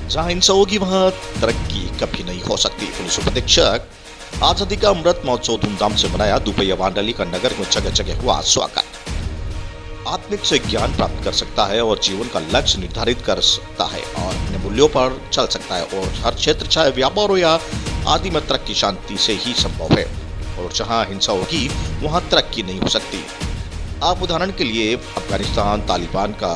जहां हिंसा होगी वहां तरक्की कभी नहीं हो सकती। पुलिस उपाधीक्षक आजादी का अमृत महोत्सव धूमधाम से मनाया। दुपहिया वाहन रैली का नगर में जगह जगह हुआ स्वागत। आत्मिक से ज्ञान प्राप्त कर सकता है और जीवन का लक्ष्य निर्धारित कर सकता है और अपने मूल्यों पर चल सकता है और हर क्षेत्र चाहे व्यापार हो या आदि में तरक्की शांति से ही संभव है और जहां हिंसा होगी वहां तरक्की नहीं हो सकती। आप उदाहरण के लिए अफगानिस्तान तालिबान का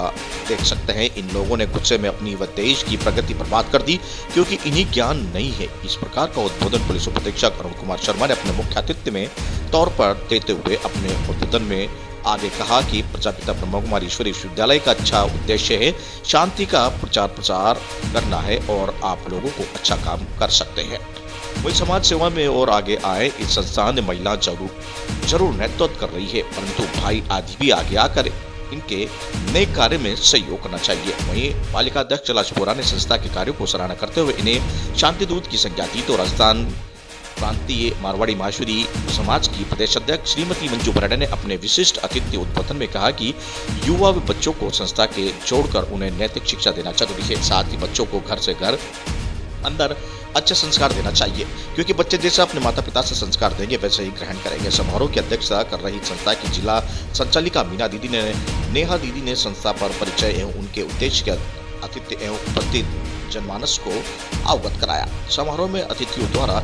देख सकते हैं। इन लोगों ने गुस्से में अपनी व देश की प्रगति बर्बाद कर दी क्योंकि इन्हीं ज्ञान नहीं है। इस प्रकार का उद्बोधन पुलिस उपाधीक्षक अरुण कुमार शर्मा ने अपने मुख्य अतिथि में तौर पर देते हुए अपने उद्बोधन में आगे कहा कि प्रजापिता ब्रह्मा कुमारी ईश्वरीय विश्वविद्यालय का अच्छा उद्देश्य है शांति का प्रचार करना है और आप लोगों को अच्छा काम कर सकते हैं। वही समाज सेवा में और आगे आए। इस संस्थान ने महिला जरूर नेतृत्व कर रही है, परंतु भाई आदि भी आगे आकर इनके नए कार्य में सहयोग करना चाहिए। वहीं पालिका अध्यक्ष कैलाश बोरा ने संस्था के कार्यों को सराहना करते हुए इन्हें शांति दूत की संज्ञा दी। तो राजस्थान प्रांतीय मारवाड़ी माहेश्वरी समाज की प्रदेश अध्यक्ष श्रीमती मंजू बराड़े ने अपने विशिष्ट अतिथि उद्बोधन में कहा कि युवा व बच्चों को संस्था के जोड़कर उन्हें नैतिक शिक्षा देना जरूरी है। साथ ही बच्चों को घर से घर अंदर अच्छे संस्कार देना चाहिए क्योंकि बच्चे जैसे अपने माता पिता से संस्कार देंगे वैसे ही ग्रहण करेंगे। समारोह की अध्यक्षता कर रही संस्था की जिला संचालिका मीना दीदी ने नेहा दीदी ने संस्था पर परिचय एवं उनके उद्देश्य के अतिथि एवं उपस्थित जनमानस को अवगत कराया। समारोह में अतिथियों द्वारा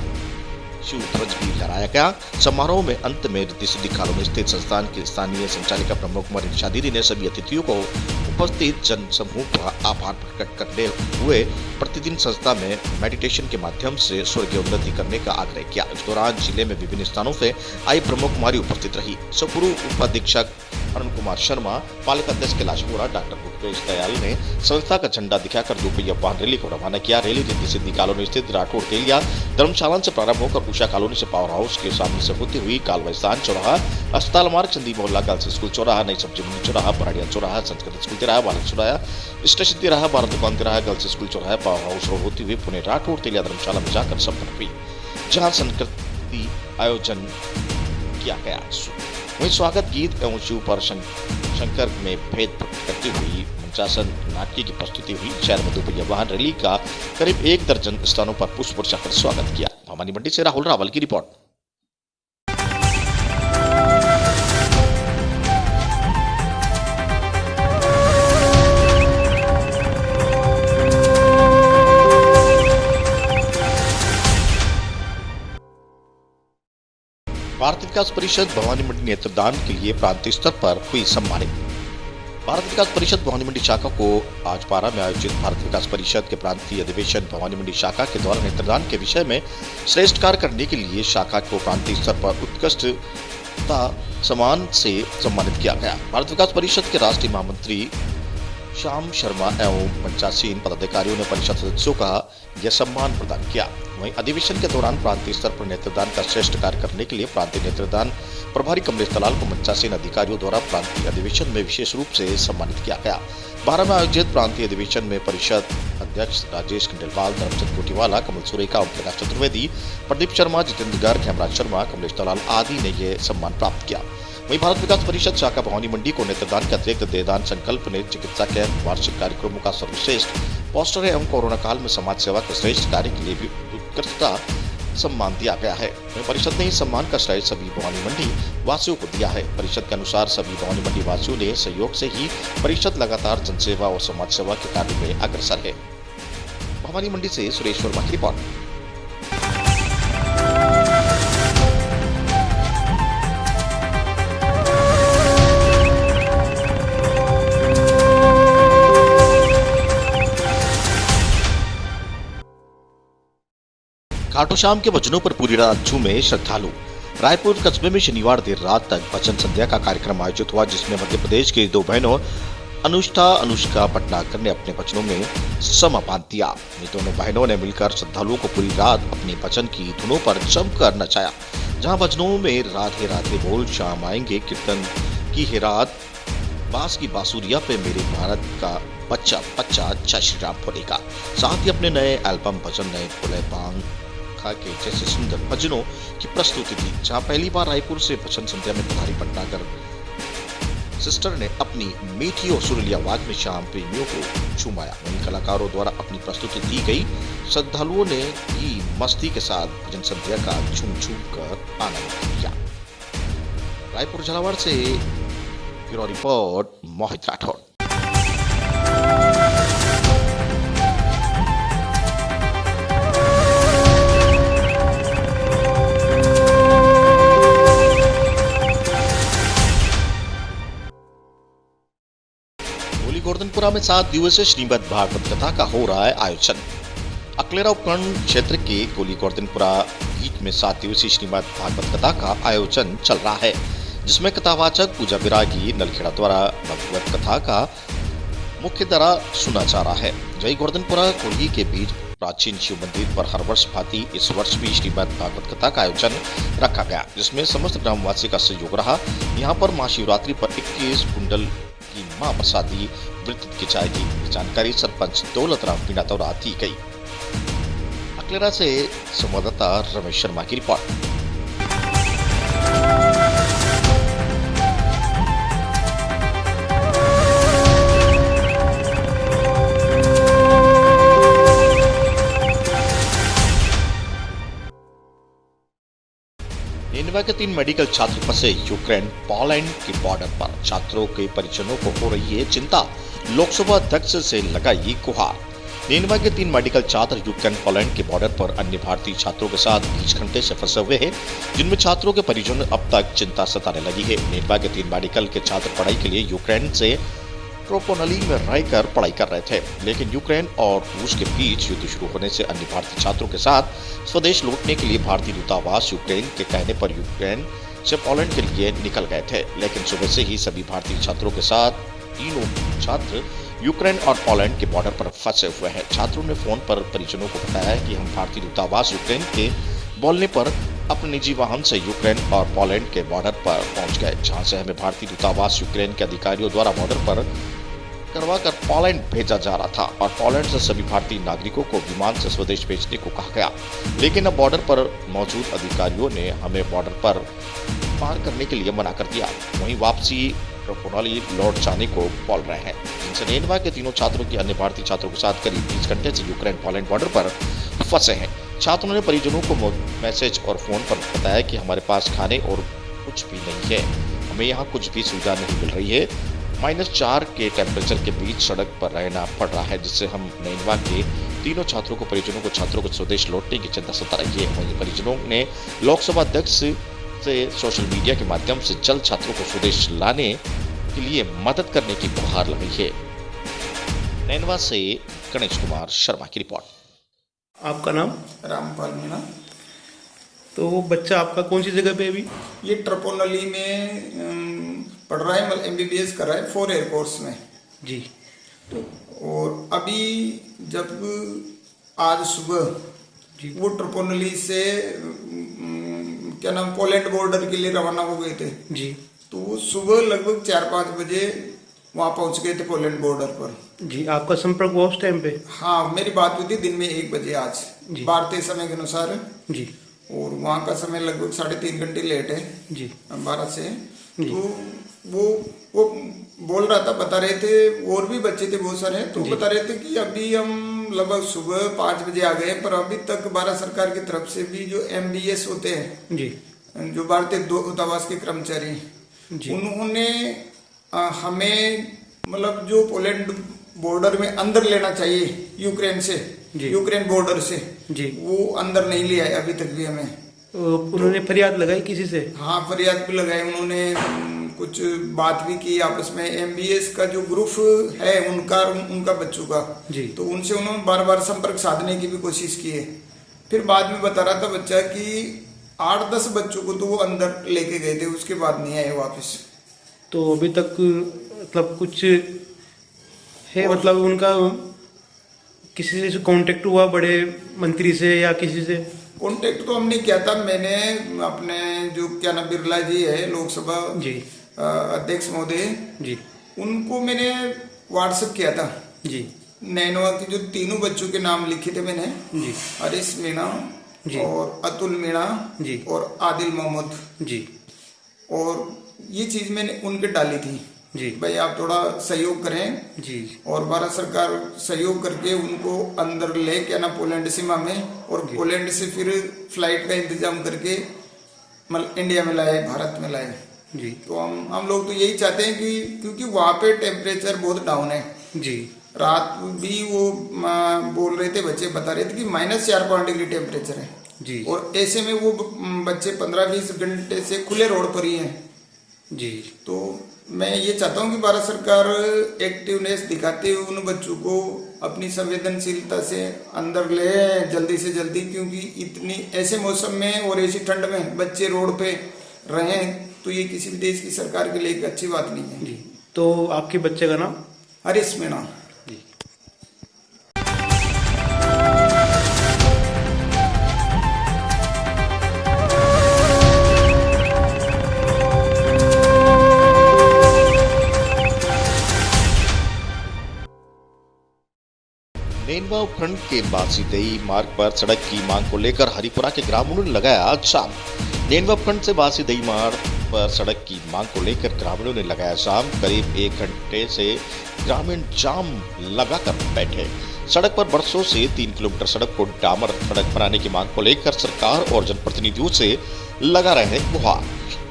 शिव ध्वज भी लहराया गया। समारोह में अंत में रिद्धि सिद्धि कॉलोनी स्थित संस्थान की स्थानीय संचालिका ब्रह्मा कुमारी निशा दीदी ने सभी अतिथियों को उपस्थित जन समूह का आभार प्रकट करते हुए प्रतिदिन संस्था में मेडिटेशन के माध्यम से स्वर्गीय उन्नति करने का आग्रह किया। इस दौरान जिले में विभिन्न स्थानों से आई ब्रह्मा कुमारी उपस्थित रही। पूर्व उपाधीक्षक अरुण कुमार शर्मा, पालिका अध्यक्ष कैलाश बोरा, डॉक्टर भूपेश दयाल ने संस्था का झंडा दिखाकर दुपहिया वाहन रैली को रवाना किया। रैली रिद्धि सिद्धि कॉलोनी स्थित राठौड़ तेलिया धर्मशाला से प्रारंभ होकर उषा कॉलोनी से पावर हाउस के सामने से होती हुई कालवाइस्तान चौराहा, अस्पताल मार्ग, चंदी मोहल्ला, गर्ल्स स्कूल चौराहा, नई सब्जी मंडी चौराहा, बराड़िया चौराहा, संस्कृत स्कूल तिराहा, बालक चौराहा, स्टेशन तिराहा, भारत दुकान तिराहा, गर्ल्स स्कूल चौराहा, पावर हाउस रोड होती हुई पुणे राठौड़ तेलिया धर्मशाला में जाकर संपन्न हुई, जहाँ संस्कृति आयोजन किया गया। वहीं स्वागत गीत एवं शिव पर शंकर में भेद प्रकट करती हुई मंचासन नाट्य की प्रस्तुति हुई। शहर में दुपहिया वाहन रैली का करीब 1 दर्जन स्थानों पर पुष्प वर्षा कर स्वागत किया। भवानी मंडी से राहुल रावल की रिपोर्ट। भारत विकास परिषद भवानी मंडी नेत्रदान के लिए प्रांतीय स्तर पर हुई सम्मानित। भारत विकास परिषद भवानी मंडी शाखा को आज पारा में आयोजित भारत विकास परिषद के प्रांतीय अधिवेशन भवानी मंडी शाखा के द्वारा नेत्रदान के विषय में श्रेष्ठ कार्य करने के लिए शाखा को प्रांतीय स्तर पर उत्कृष्टता सम्मान से सम्मानित किया गया। भारत विकास परिषद के राष्ट्रीय महामंत्री श्याम शर्मा एवं 85 पदाधिकारियों ने परिषद सदस्यों का यह सम्मान प्रदान किया। वहीं अधिवेशन के दौरान प्रांतीय स्तर पर नेत्रदान का श्रेष्ठ कार्य करने के लिए प्रांतीय नेत्रदान प्रभारी कमलेश दलाल को 85 अधिकारियों द्वारा प्रांतीय अधिवेशन में विशेष रूप से सम्मानित किया गया। 12 में आयोजित प्रांतीय अधिवेशन में परिषद अध्यक्ष राजेश खंडेलवाल, धर्मचंद कोटीवाला, कमल सुरेखा, ओम प्रकाश चतुर्वेदी, प्रदीप शर्मा, जितेंद्र गर्ग, हेमराज शर्मा, कमलेश दलाल आदि ने यह सम्मान प्राप्त किया। वहीं भारत विकास परिषद शाखा भवानी मंडी को नेत्रदान के अतिरिक्त देहदान संकल्प ने चिकित्सा के वार्षिक कार्यक्रमों का सर्वश्रेष्ठ पोस्टर एवं कोरोना काल में समाज सेवा के श्रेष्ठ कार्य के लिए भी उत्कृष्टता सम्मान दिया गया है। वहीं परिषद ने इस सम्मान का श्रेय सभी भवानी मंडी वासियों को दिया है। परिषद के अनुसार सभी भवानी मंडी वासियों ने सहयोग से ही परिषद लगातार जनसेवा और समाज सेवा के कार्य में अग्रसर है। भवानी मंडी से सुरेश वर्मा की रिपोर्ट। खाटू श्याम के भजनों पर पूरी रात झूमे श्रद्धालु। रायपुर कस्बे में शनिवार देर रात तक भजन संध्या का कार्यक्रम आयोजित हुआ, जिसमें मध्य प्रदेश की 2 बहनों अनुष्का भटनागर ने अपने भजनों में समापान दिया। इन दोनों बहनों ने मिलकर श्रद्धालुओं को पूरी रात अपने भजन की धुनों पर जमकर नचाया, जहां भजनों में राधे राधे बोल, शाम आएंगे कीर्तन की है रात, बांस की बांसुरिया पे मेरे भारत का बच्चा बच्चा, जय श्री राम बोलेगा। साथ ही अपने नए एल्बम भजन नए फुले बांग के जैसे सुंदर भजनों की प्रस्तुति थी, जहां पहली बार रायपुर से भजन संध्या में पधारी भटनागर सिस्टर ने अपनी मीठी और सुरीली आवाज में शाम प्रेमियों को झुमाया। वहीं कलाकारों द्वारा अपनी प्रस्तुति दी गई। श्रद्धालुओं ने भी मस्ती के साथ भजन संध्या का झूम झूम कर आनंद लिया। रायपुर झालावाड़ से ब्यूरो रिपोर्ट मोहित राठौड़। गोवर्धनपुरा में 7 दिवसीय श्रीमद् भागवत कथा का हो रहा है आयोजन। अकलेरा उपखंड क्षेत्र के गोली गोवर्धनपुरा बीच में 7 दिवसीय श्रीमद् भागवत कथा का आयोजन चल रहा है, जिसमें कथावाचक पूजा विरागी नलखेड़ा द्वारा भगवत कथा का मुख्य धारा सुना जा रहा है। जय गोवर्धनपुरा कोढ़ी के बीच प्राचीन शिव मंदिर पर हर वर्ष भांति इस वर्ष भी श्रीमद् भागवत कथा का आयोजन रखा गया, जिसमें समस्त ग्रामवासी का सहयोग रहा। यहाँ पर महाशिवरात्रि पर 21 कुंडल की मां प्रसादी वितरित की जाएगी। जानकारी सरपंच दौलतराम मीणा द्वारा दी गई। अकलेरा से संवाददाता रमेश शर्मा की रिपोर्ट। नेनवा के 3 मेडिकल छात्र फंसे यूक्रेन पोलैंड के बॉर्डर पर। छात्रों के परिजनों को हो रही है चिंता, लोकसभा अध्यक्ष से लगाई गुहार। नेनवा के 3 मेडिकल छात्र यूक्रेन पोलैंड के बॉर्डर पर अन्य भारतीय छात्रों के साथ 20 घंटे से फंसे हुए हैं, जिनमें छात्रों के परिजनों अब तक चिंता सताने लगी है। नेनवा के 3 मेडिकल के छात्र पढ़ाई के लिए यूक्रेन से ट्रोपोनली में रहकर पढ़ाई कर रहे थे, लेकिन यूक्रेन और रूस के बीच युद्ध शुरू होने से अन्य भारतीय छात्रों के साथ स्वदेश लौटने के लिए भारतीय दूतावास यूक्रेन के कहने पर यूक्रेन से पोलैंड के लिए निकल गए थे। लेकिन सुबह से ही सभी भारतीय छात्रों के साथ तीनों छात्र यूक्रेन और पोलैंड के बॉर्डर पर फंसे हुए हैं। छात्रों ने फोन पर परिजनों को बताया कि हम भारतीय दूतावास यूक्रेन के बोलने पर अपने निजी वाहन से यूक्रेन और पोलैंड के बॉर्डर पर पहुंच गए, जहां से हमें भारतीय दूतावास यूक्रेन के अधिकारियों द्वारा बॉर्डर पर करवाकर पोलैंड भेजा जा रहा था और पोलैंड से सभी भारतीय नागरिकों को विमान से स्वदेश भेजने को कहा गया। लेकिन अब बॉर्डर पर मौजूद अधिकारियों ने हमें बॉर्डर पर पार करने के लिए मना कर दिया। वहीं वापसी ट्रोपोनली लौट जाने को बोल रहे हैं, जिनसे नेनवा के तीनों छात्रों की अन्य भारतीय छात्रों के साथ करीब 20 घंटे से यूक्रेन पोलैंड बॉर्डर पर फंसे हैं। छात्रों ने परिजनों को मैसेज और फोन पर बताया कि हमारे पास खाने और कुछ भी नहीं है, हमें यहाँ कुछ भी सुविधा नहीं मिल रही है। -4 के टेम्परेचर के बीच सड़क पर रहना पड़ रहा है, जिससे हम नेनवा के तीनों छात्रों को परिजनों को छात्रों को स्वदेश लौटने की चिंता सता रही है। वहीं परिजनों ने लोकसभा अध्यक्ष से सोशल मीडिया के माध्यम से जल्द छात्रों को स्वदेश लाने के लिए मदद करने की गुहार लगाई है। नेनवा से गणेश कुमार शर्मा की रिपोर्ट। आपका नाम? रामपाल मीणा। तो वो बच्चा आपका कौन सी जगह पे अभी? ये ट्रोपोनली में पढ़ रहा है, मतलब MBBS कर रहा है 4 एयरपोर्ट्स में जी। तो और अभी जब आज सुबह जी वो ट्रोपोनली से क्या नाम पोलैंड बॉर्डर के लिए रवाना हो गए थे जी। तो वो सुबह लगभग 4-5 बजे वहाँ पहुँच गए थे पोलैंड बॉर्डर पर जी। आपका संपर्क हुआ उस टाइम पे? हाँ, मेरी बात हुई थी दिन में 1 बजे आज जी। भारतीय समय के अनुसार जी। और वहाँ का समय लगभग 3.5 घंटे लेट है जी 12 से। तो वो बोल रहा था, बता रहे थे, और भी बच्चे थे बहुत सारे, तो बता रहे थे कि अभी हम लगभग सुबह 5 बजे आ गए, पर अभी तक भारत सरकार की तरफ से भी जो MBS होते हैं जी, जो भारतीय दूतावास के कर्मचारी, उन्होंने हमें मतलब जो पोलैंड बॉर्डर में अंदर लेना चाहिए यूक्रेन से, यूक्रेन बॉर्डर से जी, वो अंदर नहीं ले आए अभी तक भी हमें। उन्होंने फरियाद लगाई किसी से? हाँ, फरियाद भी लगाई उन्होंने, कुछ बात भी की आपस में। MBS का जो ग्रुप है उनका बच्चों का जी, तो उनसे उन्होंने बार संपर्क साधने की भी कोशिश की है। फिर बाद में बता रहा था बच्चा कि 8-10 बच्चों को तो वो अंदर लेके गए थे, उसके बाद नहीं आए वापस। तो अभी तक मतलब कुछ है, मतलब उनका किसी से कांटेक्ट हुआ, बड़े मंत्री से या किसी से? कांटेक्ट तो हमने किया था, मैंने अपने जो क्या नाम बिरला जी है लोकसभा जी अध्यक्ष महोदय जी, उनको मैंने व्हाट्सएप किया था जी। नैनवा के जो तीनों बच्चों के नाम लिखे थे मैंने जी, हरीश मीणा और अतुल मीणा और आदिल मोहम्मद जी, और ये चीज मैंने उनके डाली थी जी। भाई आप थोड़ा सहयोग करें, जी और भारत सरकार सहयोग करके उनको अंदर ले के ना पोलैंड सीमा में, और पोलैंड से फिर फ्लाइट का इंतजाम करके मतलब इंडिया में लाए, भारत में लाए। जी तो हम लोग तो यही चाहते हैं कि क्योंकि वहाँ पे टेम्परेचर बहुत डाउन है। जी रात भी वो बोल रहे थे, बच्चे बता रहे थे कि -4 डिग्री टेम्परेचर है। जी और ऐसे में वो बच्चे 15-20 घंटे से खुले रोड पर ही हैं। जी तो मैं ये चाहता हूँ कि भारत सरकार एक्टिवनेस दिखाते हुए उन बच्चों को अपनी संवेदनशीलता से अंदर ले जल्दी से जल्दी, क्योंकि इतनी ऐसे मौसम में और ऐसी ठंड में बच्चे रोड पे रहें तो ये किसी भी देश की सरकार के लिए एक अच्छी बात नहीं है। जी। तो आपके बच्चे का नाम? हरीश मीणा। जी। नेनवा उपखंड के बासीदई मार्ग पर सड़क की मांग को लेकर हरिपुरा के ग्रामीणों ने लगाया जाम। नेनवा उपखंड से बासीदई मार्ग पर सड़क की मांग को लेकर ग्रामीणों ने लगाया जाम। करीब 1 घंटे से ग्रामीण जाम लगाकर बैठे। सड़क पर बरसों से 3 किलोमीटर सड़क को डामर सड़क बनाने की मांग को लेकर सरकार और जनप्रतिनिधियों से लगा रहे हैं गुहार,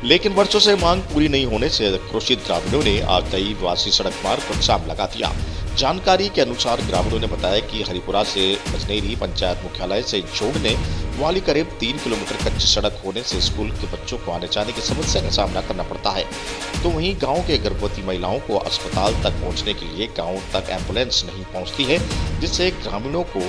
लेकिन वर्षों से मांग पूरी नहीं होने से आक्रोशित ग्रामीणों ने आज दई वासी सड़क मार्ग पर जाम लगा दिया। जानकारी के अनुसार ग्रामीणों ने बताया कि हरिपुरा से बजनेरी पंचायत मुख्यालय से जोड़ने वाली करीब 3 किलोमीटर कच्ची सड़क होने से स्कूल के बच्चों को आने जाने की समस्या का सामना करना पड़ता है। तो वहीं गांव के गर्भवती महिलाओं को अस्पताल तक पहुंचने के लिए गांव तक एम्बुलेंस नहीं पहुंचती है, जिससे ग्रामीणों को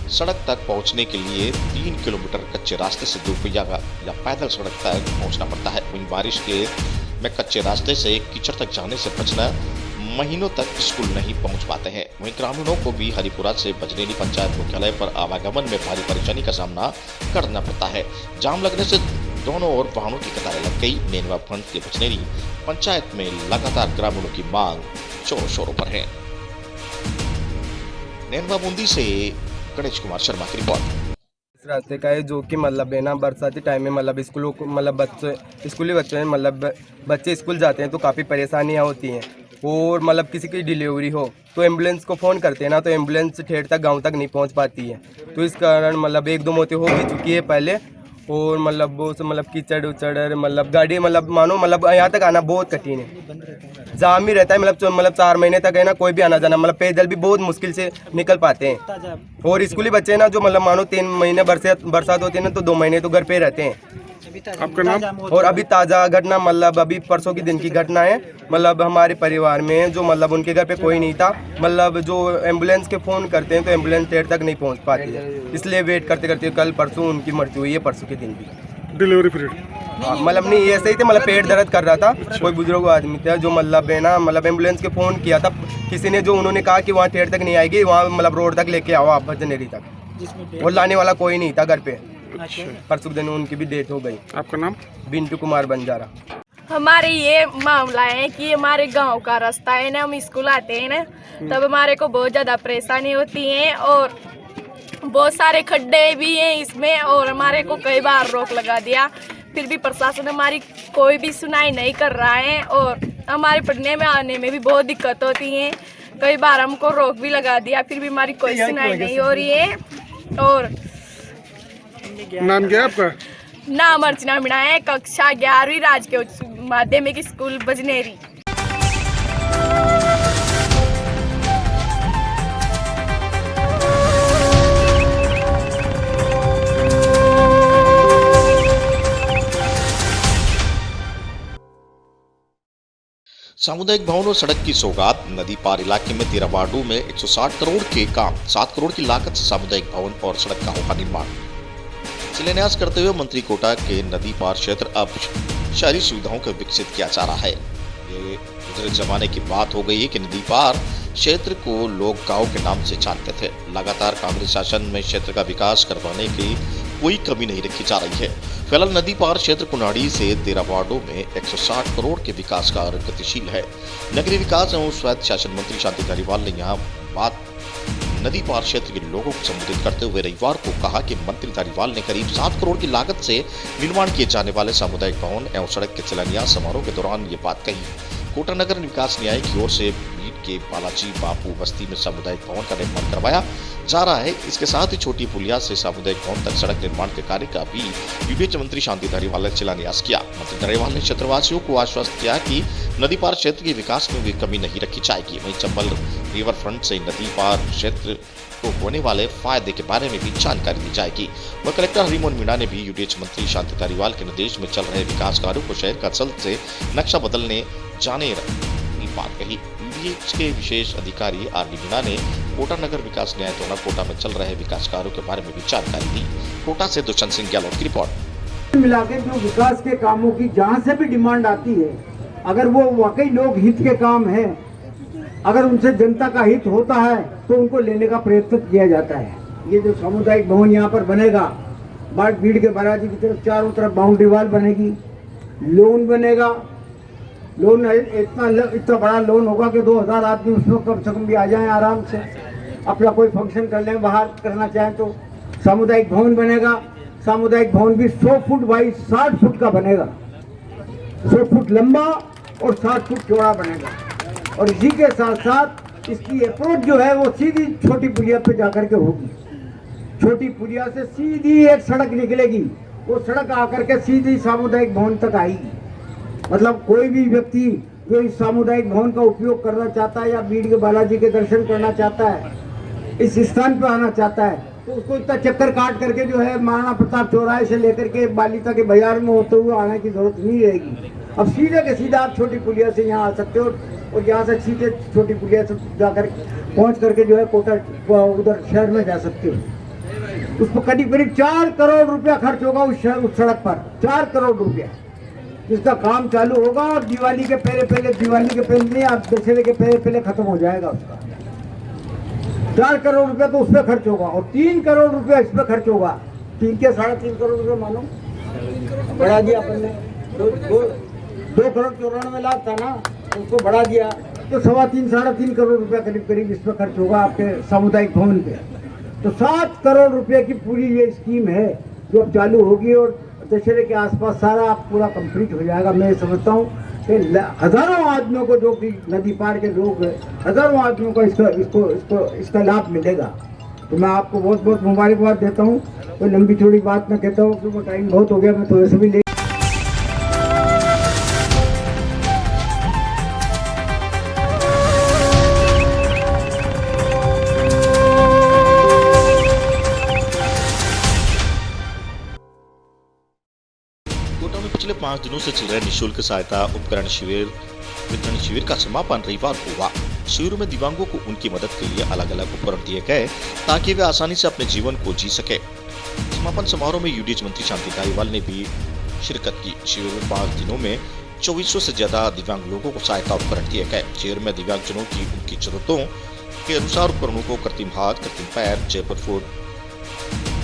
सड़क तक पहुंचने के लिए 3 किलोमीटर कच्चे रास्ते से 2 पहिया या पैदल सड़क तक पहुंचना पड़ता है। वहीं बारिश में कच्चे रास्ते से कीचड़ तक जाने से बचना महीनों तक स्कूल नहीं पहुंच पाते हैं। वहीं ग्रामीणों को भी हरिपुरा से बजनेरी पंचायत मुख्यालय पर आवागमन में भारी परेशानी का सामना करना पड़ता है। जाम लगने से दोनों ओर वाहनों की कतारें लग गई। नेनवा उपखंड के बजनेरी पंचायत में लगातार ग्रामीणों की मांग जोरों शोरों पर है। नेनवा बूंदी से गणेश कुमार शर्मा की रिपोर्ट। इस रास्ते का है जो कि मतलब है ना बरसाती टाइम में मतलब स्कूलों को मतलब स्कूली बच्चे मतलब बच्चे स्कूल जाते हैं तो काफ़ी परेशानियां होती हैं। और मतलब किसी की डिलीवरी हो तो एम्बुलेंस को फ़ोन करते हैं ना, तो एम्बुलेंस ठेठ तक गांव तक नहीं पहुंच पाती है। तो इस कारण मतलब 1-2 मौतें हो भी चुकी है पहले। और मतलब वो सब मतलब कीचड़ उचड़ मतलब गाड़ी मतलब मानो मतलब यहाँ तक आना बहुत कठिन है। जाम ही रहता है मतलब 4 महीने तक है ना, कोई भी आना जाना मतलब पैदल भी बहुत मुश्किल से निकल पाते हैं। और स्कूली बच्चे ना जो मतलब मानो 3 महीने बरसात होती है ना, तो 2 महीने तो घर पे रहते हैं। आपका नाम? और अभी ताज़ा घटना मतलब अभी परसों की दिन की घटना है। मतलब हमारे परिवार में जो मतलब उनके घर पे कोई नहीं था, मतलब जो एम्बुलेंस के फ़ोन करते हैं तो एम्बुलेंस देर तक नहीं पहुंच पाती है, इसलिए वेट करते करते कल परसों उनकी मृत्यु हुई है। परसों के दिन भी डिलीवरी पीरियड मतलब नहीं ऐसे ही थे, मतलब पेट दर्द कर रहा था। कोई बुजुर्ग आदमी था जो मतलब है ना मतलब एम्बुलेंस के फ़ोन किया था किसी ने, जो उन्होंने कहा कि वहाँ ठेठ तक नहीं आएगी, वहाँ मतलब रोड तक लेके आओ आप बजनेरी तक। वो लाने वाला कोई नहीं था घर पे। परसों दिन उनकी भी डेथ हो गई। आपका नाम? बिंटू कुमार बंजारा। हमारे ये मामला है कि हमारे गांव का रास्ता है ना, हम स्कूल आते हैं ना तब हमारे को बहुत ज़्यादा परेशानी होती है और बहुत सारे खड्डे भी हैं इसमें, और हमारे को कई बार रोक लगा दिया, फिर भी प्रशासन हमारी कोई भी सुनाई नहीं कर रहा है और हमारे पढ़ने में आने में भी बहुत दिक्कत होती है। कई बार हमको रोक भी लगा दिया, फिर भी हमारी कोई सुनाई नहीं हो रही है। और नाम क्या है आपका? नाम अर्चना मीणा है, कक्षा 11वीं राजकीय उच्च माध्यमिक स्कूल बजनेरी। सामुदायिक भवन और सड़क की सौगात। नदी पार इलाके में 13 वार्डों में 160 करोड़ के काम। 7 करोड़ की लागत से सामुदायिक भवन और सड़क का होगा निर्माण। शिलान्यास करते हुए मंत्री कोटा के नदी पार क्षेत्र अब शहरी सुविधाओं को विकसित किया जा रहा है। ये गुजरे जमाने की बात हो गई है कि नदी पार क्षेत्र को लोग गांव के नाम से जानते थे। लगातार कांग्रेस शासन में क्षेत्र का विकास करवाने की कोई कमी नहीं रखी जा रही है। फिलहाल नदी पार क्षेत्र कुनाड़ी से 13 वार्डों में 160 करोड़ के विकास कार्य गतिशील है। नगरीय विकास एवं स्वायत्त शासन मंत्री शांति धारीवाल ने यहाँ बात नदी पार क्षेत्र के लोगों को संबोधित करते हुए रविवार को कहा कि मंत्री धारीवाल ने करीब 7 करोड़ की लागत से निर्माण किए जाने वाले सामुदायिक भवन एवं सड़क के शिलान्यास समारोह के दौरान ये बात कही। कोटा नगर विकास न्याय की ओर से बीट के बालाजी बापू बस्ती में सामुदायिक भवन का निर्माण करवाया जा रहा है। इसके साथ ही छोटी पुलिया से सामुदायिक भवन तक सड़क निर्माण के कार्य का भी यूडीएच मंत्री शांति धारीवाल ने शिलान्यास किया। मंत्री धारीवाल ने क्षेत्रवासियों को आश्वस्त किया कि नदी पार क्षेत्र के विकास में भी कमी नहीं रखी जाएगी। वहीं चंबल रिवर फ्रंट से नदी पार क्षेत्र को होने वाले फायदे के बारे में भी जानकारी दी जाएगी। वह कलेक्टर हरिमोहन मीणा ने भी यूडीएच मंत्री शांति धारीवाल के निर्देश में चल रहे विकास कार्यों को शहर का जल्द से नक्शा बदलने जाने की बात कही। यूडीएच के विशेष अधिकारी आर.डी. मीणा ने कोटा नगर विकास न्याय द्वारा कोटा में चल रहे विकास कार्यों के बारे में भी जानकारी दी। कोटा से दुष्यंत सिंह गहलोत की रिपोर्ट। मिला के जो विकास के कामों की जहाँ से भी डिमांड आती है, अगर वो वाकई लोग हित के काम है, अगर उनसे जनता का हित होता है तो उनको लेने का प्रयत्न किया जाता है। ये जो सामुदायिक भवन यहाँ पर बनेगा, बाट भीड़ के बालाजी की तरफ चारों तरफ बाउंड्री वॉल बनेगी, लोन बनेगा। लोन इतना बड़ा लोन होगा कि 2000 आदमी उसमें कम से कम भी आ जाएं आराम से, अपना कोई फंक्शन कर लें, बाहर करना चाहें तो। सामुदायिक भवन बनेगा, सामुदायिक भवन भी 100 फुट बाई 60 फुट का बनेगा, 100 फुट लंबा और 60 फुट चौड़ा बनेगा। और इसी के साथ साथ इसकी अप्रोच जो है वो सीधी छोटी पुलिया पे जाकर के होगी। छोटी पुलिया से सीधी एक सड़क निकलेगी, वो सड़क आकर के सीधी सामुदायिक भवन तक आएगी। मतलब कोई भी व्यक्ति जो इस सामुदायिक भवन का उपयोग करना चाहता है या बीड़ के बालाजी के दर्शन करना चाहता है, इस स्थान पर आना चाहता है, तो उसको इतना चक्कर काट करके जो है महाराणा प्रताप चौराहे से लेकर के बालिता के बाजार में होते हुए आने की जरूरत नहीं रहेगी। अब सीधे के सीधा आप छोटी पुलिया से यहाँ आ सकते हो और यहाँ से सीधे छोटी पुलिया से जाकर पहुँच करके जो है कोटा उधर शहर में जा सकते हो। उस पर करीब 4 करोड़ रुपया खर्च होगा उस सड़क पर, 4 करोड़ रुपया। इसका काम चालू होगा और दिवाली के पहले नहीं, आप दशहरे के पहले खत्म हो जाएगा उसका। 4 करोड़ रुपया तो उस पर खर्च होगा और 3 करोड़ रुपया इस पर खर्च होगा। 3 के 3.5 करोड़ रुपये मानो बढ़ा दिया अपन ने, 2 करोड़ 94 लाख था ना, उसको बढ़ा दिया तो 3.5 करोड़ रुपया करीब इस पर खर्च होगा आपके सामुदायिक भवन पे। तो 7 करोड़ रुपये की पूरी ये स्कीम है जो अब चालू होगी और दशहरे के आसपास सारा पूरा कंप्लीट हो जाएगा। मैं समझता हूँ कि हजारों आदमियों को, जो कि नदी पार के लोग हैं, हजारों आदमियों को इसका लाभ मिलेगा। तो मैं आपको बहुत बहुत मुबारकबाद देता हूँ। कोई लंबी चौड़ी बात मैं कहता हूँ क्योंकि टाइम बहुत हो गया, मैं थोड़े से भी ले कोटा में पिछले 5 दिनों से चल रहे निःशुल्क सहायता उपकरण शिविर वितरण शिविर का समापन रविवार को हुआ। शिविर में दिव्यांगों को उनकी मदद के लिए अलग अलग उपकरण दिए गए ताकि वे आसानी से अपने जीवन को जी सके। समापन समारोह में यूडीएच मंत्री शांति धारीवाल ने भी शिरकत की। शिविर में 5 दिनों में 2400 से ज्यादा दिव्यांग लोगों को सहायता उपकरण दिए गए। शिविर में दिव्यांगजनों की उनकी जरूरतों के अनुसार उपकरणों को कृत्रिम हाथ, कृत्रिम पैर, जयपुर फूड,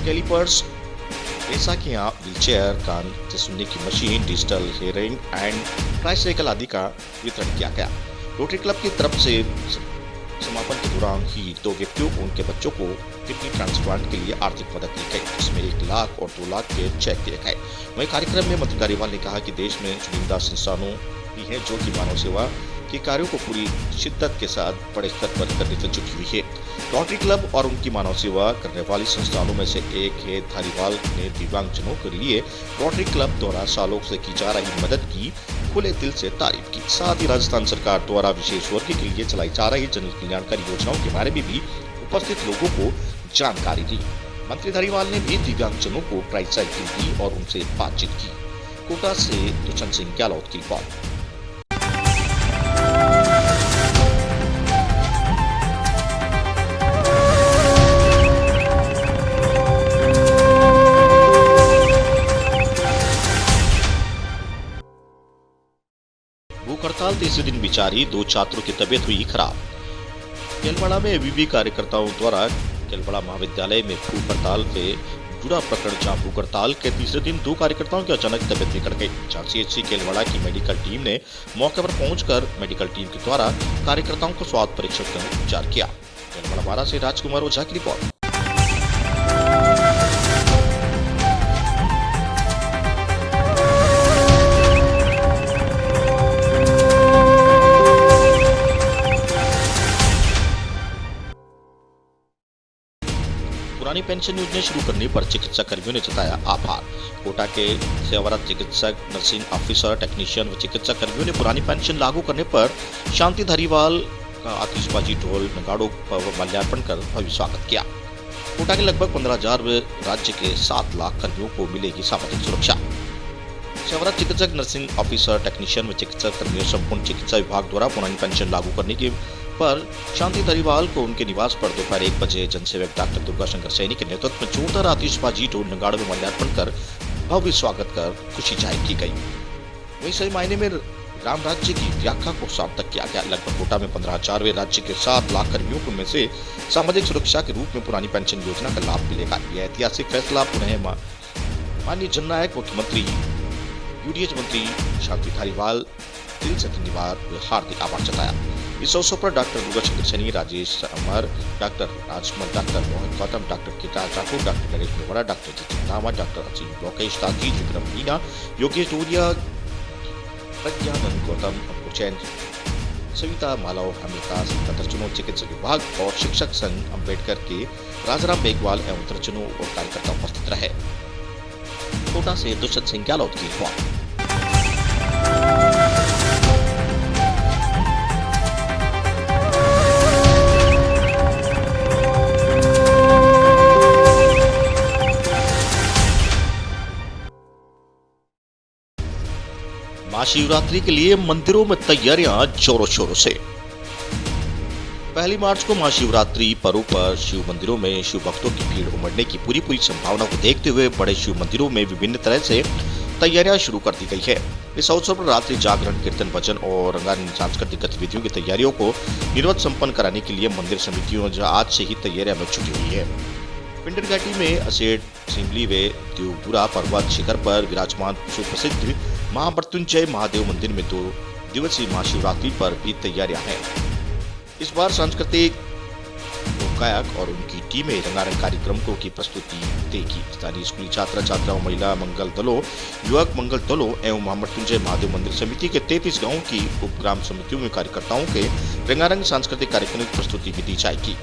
कैलिपर्स, ऐसा कि यहाँ व्हीलचेयर, कान से सुनने की machine, digital hearing and tricycle आदि का वितरण किया गया। रोटरी क्लब की तरफ से समापन के दौरान ही 2 व्यक्तियों को उनके बच्चों को किडनी ट्रांसप्लांट के लिए आर्थिक मदद दी गई, जिसमें 1 लाख और 2 लाख के चेक दिए गए। वहीं कार्यक्रम में मंत्री धारीवाल ने कहा कि देश में चुनिंदा संस्थानों भी हैं जो कि मानव सेवा के कार्यों को पूरी शिद्दत के साथ बड़े स्तर पर करने से जुटी हुई है। रोटरी क्लब और उनकी मानव सेवा करने वाली संस्थानों में से एक है। धारीवाल ने दिव्यांगजनों के लिए रोटरी क्लब द्वारा सालों से की जा रही मदद की खुले दिल से तारीफ की। साथ ही राजस्थान सरकार द्वारा विशेष वर्ग के लिए चलाई जा रही जन कल्याणकारी योजनाओं के बारे में भी उपस्थित लोगों को जानकारी दी। मंत्री धारीवाल ने भी दिव्यांगजनों को ट्राइसाइकिल दी और उनसे बातचीत की। कोटा से दुष्यंत सिंह गहलोत की रिपोर्ट। भूख हड़ताल तीसरे दिन बिचारी 2 छात्रों की तबीयत हुई खराब। केलवाड़ा में एबीवी कार्यकर्ताओं द्वारा केलवाड़ा महाविद्यालय में भूख हड़ताल से जुड़ा प्रकरण, जहां भूख हड़ताल के तीसरे दिन 2 कार्यकर्ताओं की अचानक तबीयत बिगड़ गई। सीएचसी केलवाड़ा की मेडिकल टीम ने मौके पर पहुंचकर मेडिकल टीम के द्वारा कार्यकर्ताओं को स्वास्थ्य परीक्षण कर उपचार किया। केलवाड़ा 12 से राजकुमार ओझा की रिपोर्ट। पुरानी पेंशन योजना शुरू करने पर चिकित्सा कर्मियों ने जताया आभार। कोटा के सेवारत चिकित्सक, नर्सिंग ऑफिसर, टेक्नीशियन व चिकित्सा कर्मियों ने पुरानी पेंशन लागू करने पर शांति धारीवाल का आतिशबाजी, ढोल नगाड़ों पर माल्यार्पण कर भव्य स्वागत किया। कोटा के लगभग 15,000 राज्य के 7 लाख कर्मियों को मिलेगी सामाजिक सुरक्षा। सेवारत चिकित्सक, नर्सिंग ऑफिसर, टेक्नीशियन व चिकित्सा कर्मियों संपूर्ण चिकित्सा विभाग द्वारा पुरानी पेंशन लागू करने के पर शांति धारीवाल को उनके निवास पर दोपहर 1 बजे जनसेवक डॉक्टर दुर्गा शंकर सैनी के नेतृत्व में जोरदार आतिशबाजी, ढोल नगाड़ों में माल्यार्पण कर भव्य स्वागत कर खुशी जाहिर की गई। वहीं सही मायने में राम राज्य की व्याख्या को सार्थक किया गया। लगभग कोटा में 15,000 राज्य के 7 लाख कर्मियों को में से सामाजिक सुरक्षा के रूप में पुरानी पेंशन योजना का लाभ मिलेगा। यह ऐतिहासिक फैसला पुनः माननीय जननायक मुख्यमंत्री यूडीएच मंत्री शांति धारीवाल दिल से धन्यवाद व हार्दिक आभार जताया। इस अवसर पर doctor Durga Shankar Saini, Rajesh Amar, doctor Rajmal, doctor Mohan Gautam, doctor Kitar Thakur, doctor Naresh Mehra, doctor Jitendra Rama, doctor Aseem Lokesh Tagi, Vikram Meena, Yogesh Doriya, Pragyanand Gautam, चैन, सविता मालव, अमृता, दर्जनों चिकित्सा विभाग और शिक्षक संघ अम्बेडकर के राजाराम बेगवाल एवं दर्जनों और कार्यकर्ता उपस्थित रहे। कोटा से दुष्यंत सिंह गहलोत की रिपोर्ट। महाशिवरात्रि के लिए मंदिरों में तैयारियां जोरों शोरों से। 1 मार्च को महाशिवरात्रि पर्व पर शिव मंदिरों में शिव भक्तों की भीड़ उमड़ने की पूरी संभावना को देखते हुए बड़े शिव मंदिरों में विभिन्न तरह से तैयारियां शुरू कर दी गई है। इस अवसर पर रात्रि जागरण, कीर्तन, भजन और रंगारंग सांस्कृतिक गतिविधियों की तैयारियों को निर्विघ्न संपन्न कराने के लिए मंदिर समितियों आज से ही तैयारियां में जुटी हुई है। पिंडर घाटी में असेट सिमली व देवपुरा पर्वत शिखर पर विराजमान सुप्रसिद्ध महामृत्युंजय महादेव मंदिर में 2 दिवसीय महाशिवरात्रि पर भी तैयारियां हैं। इस बार सांस्कृतिक गायक और उनकी टीमें रंगारंग कार्यक्रमों की प्रस्तुति देगी। स्थानीय स्कूली छात्र छात्राओं, महिला मंगल दलों, युवक मंगल दलों एवं महामृत्युंजय महादेव मंदिर समिति के 33 गांवों की उपग्राम समितियों में कार्यकर्ताओं के रंगारंग सांस्कृतिक कार्यक्रम की प्रस्तुति भी दी जाएगी।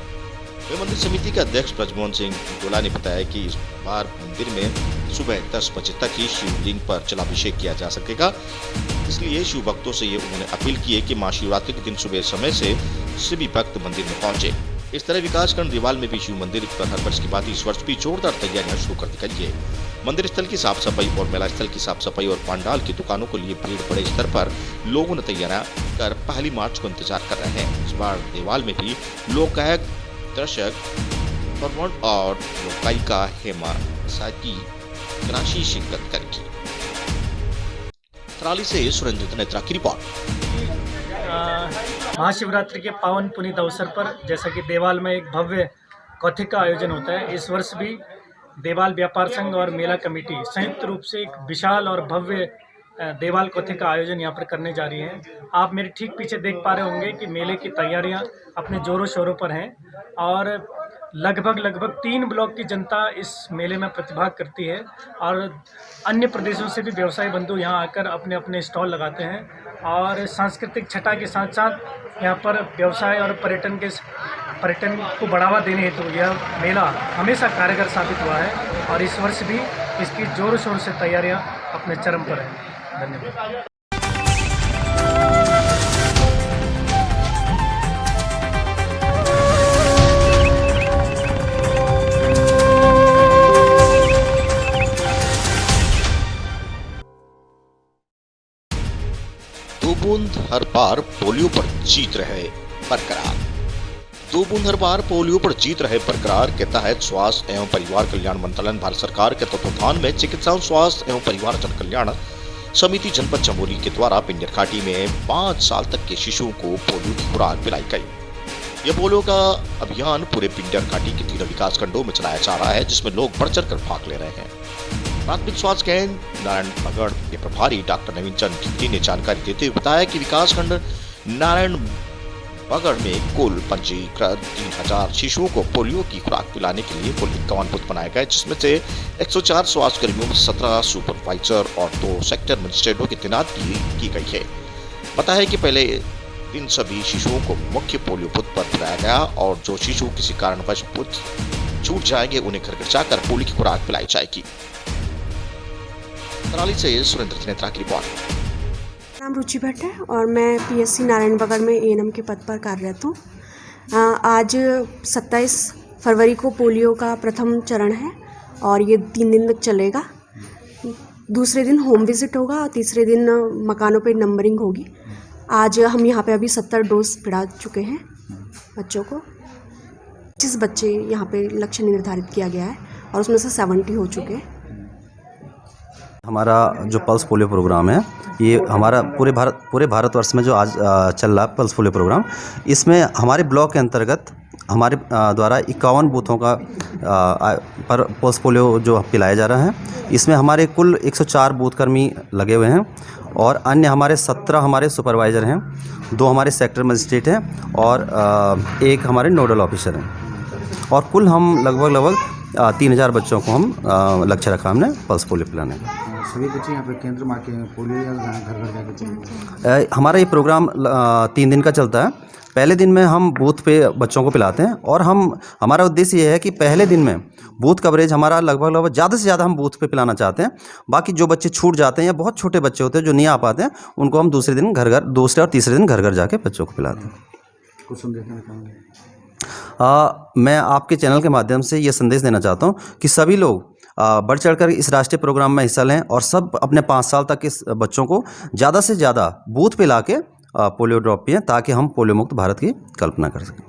मंदिर समिति के अध्यक्ष ब्रजमोहन सिंह गोला ने बताया कि इस बार मंदिर में सुबह 10 बजे तक ही शिवलिंग पर जलाभिषेक किया जा सकेगा। इसलिए शिव भक्तों से ये उन्होंने अपील की है कि महाशिवरात्रि के दिन सुबह समय से सभी भक्त मंदिर में पहुंचे। इस तरह विकासखंड रिवाल में भी शिव मंदिर पर हर वर्ष की बात इस वर्ष भी जोरदार तैयारियां शुरू कर दी गई है। मंदिर स्थल की साफ सफाई और मेला स्थल की साफ सफाई और पंडाल की दुकानों को लिए भीड़ बड़े स्तर पर लोगों ने तैयारियां कर 1 मार्च को इंतजार कर रहे हैं। इस बार देवाल में भी लोक गायक, दर्शक, परवण और लोकायिका हेमा साकी राशि शिरकत करेगी। थराली से सुरेंद्र नेत्रा की रिपोर्ट। महाशिवरात्रि के पावन पुनीत अवसर पर जैसा कि देवाल में एक भव्य कौथिक का आयोजन होता है, इस वर्ष भी देवाल व्यापार संघ और मेला कमेटी संयुक्त रूप से एक विशाल और भव्य देवाल कौथिक का आयोजन यहाँ पर करने जा रही हैं। आप मेरे ठीक पीछे देख पा रहे होंगे कि मेले की तैयारियाँ अपने जोरों शोरों पर हैं और लगभग 3 ब्लॉक की जनता इस मेले में प्रतिभाग करती है और अन्य प्रदेशों से भी व्यवसायी बंधु यहाँ आकर अपने अपने स्टॉल लगाते हैं और सांस्कृतिक छटा के साथ साथ यहाँ पर व्यवसाय और पर्यटन को बढ़ावा देने हेतु यह मेला हमेशा कारगर साबित हुआ है और इस वर्ष भी इसकी जोरों शोर से तैयारियाँ अपने चरम पर हैं। धन्यवाद। दो बूंद हर बार पोलियो पर जीत रहे बरकरार। 2 बूंद हर बार पोलियो पर जीत रहे बरकरार के तहत स्वास्थ्य एवं परिवार कल्याण मंत्रालय भारत सरकार के तत्वावधान में चिकित्सा स्वास्थ्य एवं परिवार जन कल्याण समिति जनपद चमोली के द्वारा पिंडर घाटी में 5 साल तक के शिशुओं को पोलियो की खुराक पिलाई गई। यह पोलियो का अभियान पूरे पिंडर घाटी के 3 विकास खंडों में चलाया जा रहा है, जिसमें लोग बढ़ चढ़ कर भाग ले रहे हैं। प्राथमिक स्वास्थ्य केंद्र नारायण बगड़ के प्रभारी डॉक्टर नवीन चंद ढिल्ली ने जानकारी देते हुए बताया कि विकास खंड नारायण बगड़ में कुल पंजीकृत 3000 शिशुओं को पोलियो की खुराक पिलाने के लिए कुल 51 बूथ बनाए गए, जिसमें से 104 स्वास्थ्य कर्मियों में 17 सुपरवाइजर और 2 सेक्टर मजिस्ट्रेटों की तैनात की गई है। बताया कि पहले दिन सभी शिशुओं को मुख्य पोलियो बूथ पर पिलाया गया और जो शिशु किसी कारणवश बूथ छूट जाएंगे उन्हें घर घर जाकर पोलियो की खुराक पिलाई जाएगी। कराली से सुरेंद्र त्रिनेत्रा की रिपोर्ट। नाम रुचि भट्ट है और मैं पीएससी नारायणबगड़ में एएनएम के पद पर कार्यरत हूँ। आज 27 फरवरी को पोलियो का प्रथम चरण है और ये 3 दिन तक चलेगा। दूसरे दिन होम विजिट होगा और तीसरे दिन मकानों पे नंबरिंग होगी। आज हम यहाँ पे अभी 70 डोज पिला चुके हैं बच्चों को। 25 बच्चे यहाँ पे लक्ष्य निर्धारित किया गया है और उसमें से 70 हो चुके हैं। हमारा जो पल्स पोलियो प्रोग्राम है, ये हमारा पूरे भारतवर्ष में जो आज चल रहा है पल्स पोलियो प्रोग्राम, इसमें हमारे ब्लॉक के अंतर्गत हमारे द्वारा 51 बूथों का पर पल्स पोलियो जो पिलाया जा रहा है। इसमें हमारे कुल 104 बूथ कर्मी लगे हुए हैं और अन्य हमारे 17 हमारे सुपरवाइज़र हैं, 2 हमारे सेक्टर मजिस्ट्रेट हैं और 1 हमारे नोडल ऑफिसर हैं और कुल हम लगभग 3000 बच्चों को हम लक्ष्य रखा हमने पल्स पोलियो पिलाने का। सभी बच्चे यहाँ पे केंद्र में आके पोलियो या घर घर जाके चाहिए? हमारा ये प्रोग्राम 3 दिन का चलता है। पहले दिन में हम बूथ पे बच्चों को पिलाते हैं और हमारा उद्देश्य ये है कि पहले दिन में बूथ कवरेज हमारा लगभग ज़्यादा से ज़्यादा हम बूथ पे पिलाना चाहते हैं। बाकी जो बच्चे छूट जाते हैं या बहुत छोटे बच्चे होते हैं जो नहीं आ पाते हैं, उनको हम दूसरे और तीसरे दिन घर घर जाके बच्चों को पिलाते हैं। कुछ संदेश देना चाहूँगा? मैं आपके चैनल के माध्यम से ये संदेश देना चाहता हूँ कि सभी लोग बढ़ चढ़कर इस राष्ट्रीय प्रोग्राम में हिस्सा लें और सब अपने 5 साल तक के बच्चों को ज़्यादा से ज़्यादा बूथ पे लाके पोलियो ड्रॉप पिएं ताकि हम पोलियो मुक्त भारत की कल्पना कर सकें।